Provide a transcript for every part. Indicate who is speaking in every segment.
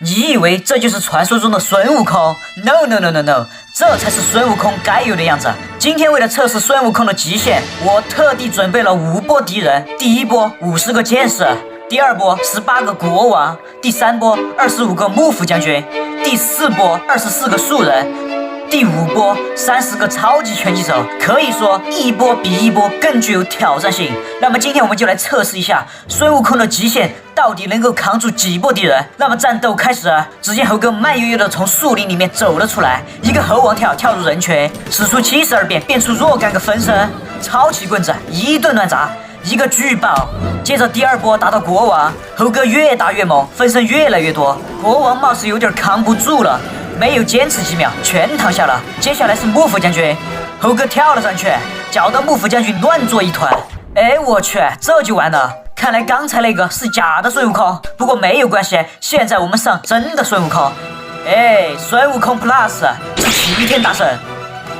Speaker 1: 你以为这就是传说中的孙悟空 ？No No No No No， 这才是孙悟空该有的样子。今天为了测试孙悟空的极限，我特地准备了5波敌人。第一波50个剑士，第二波18个国王，第三波25个幕府将军，第四波24个素人，第5波30个超级拳击手，可以说一波比一波更具有挑战性。那么今天我们就来测试一下孙悟空的极限到底能够扛住几波敌人。那么战斗开始，只见猴哥慢悠悠的从树林里面走了出来，一个猴王跳跳入人群，使出72变变出若干个分身，超级棍子一顿乱砸，一个巨爆。接着第二波打到国王，猴哥越打越猛，分身越来越多，国王貌似有点扛不住了，没有坚持几秒全躺下了。接下来是幕府将军，猴哥跳了上去，搅得幕府将军乱作一团。哎，我去，这就完了。看来刚才那个是假的孙悟空，不过没有关系，现在我们上真的孙悟空。哎，孙悟空 plus 是齐天大圣。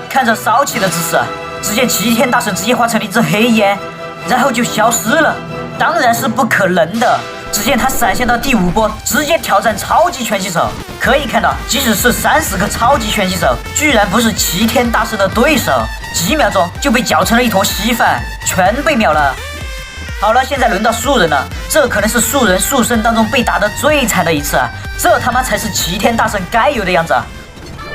Speaker 1: 看着烧气的姿势，只见齐天大圣直接化成了一只黑烟，然后就消失了。当然是不可能的。只见他闪现到第5波，直接挑战超级拳击手。可以看到，即使是30个超级拳击手，居然不是齐天大圣的对手，几秒钟就被搅成了一坨稀饭，全被秒了。好了，现在轮到素人了，这可能是素人宿生当中被打得最惨的一次，这他妈才是齐天大圣该有的样子。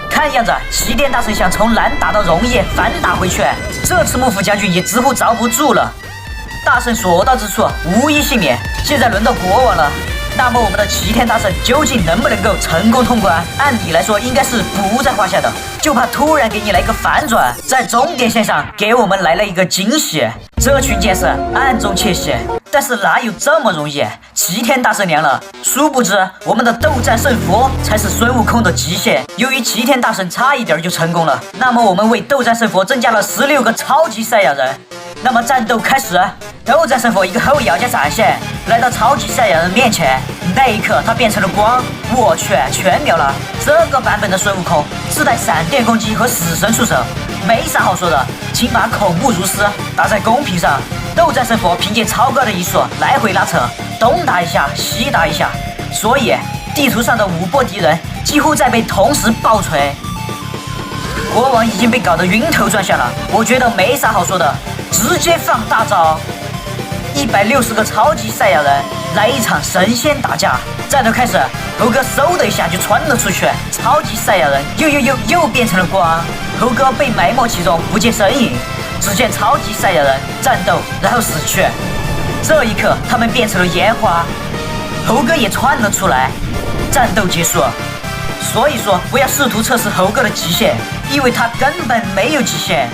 Speaker 1: 看样子，齐天大圣想从蓝打到溶液，反打回去，这次幕府将军也直呼遭不住了。大圣所到之处无一幸免。现在轮到国王了，那么我们的齐天大圣究竟能不能够成功通关？按理来说应该是不在话下的，就怕突然给你来一个反转，在终点线上给我们来了一个惊喜。这群剑士暗中窃喜，但是哪有这么容易？齐天大圣凉了。殊不知我们的斗战胜佛才是孙悟空的极限。由于齐天大圣差一点就成功了，那么我们为斗战胜佛增加了16个超级赛亚人。那么战斗开始，斗战胜佛一个后摇加闪现，来到超级赛亚人面前，那一刻他变成了光，我去，全秒了。这个版本的孙悟空自带闪电攻击和死神出手，没啥好说的，请把恐怖如斯打在公屏上。斗战胜佛凭借超高的移速来回拉扯，东打一下西打一下，所以地图上的5波敌人几乎在被同时爆锤。国王已经被搞得晕头转向了，我觉得没啥好说的，直接放大招，160个超级赛亚人来一场神仙打架。战斗开始，猴哥嗖的一下就穿了出去，超级赛亚人又变成了光，猴哥被埋没其中不见身影。只见超级赛亚人战斗然后死去，这一刻他们变成了烟花，猴哥也窜了出来，战斗结束。所以说不要试图测试猴哥的极限，因为他根本没有极限。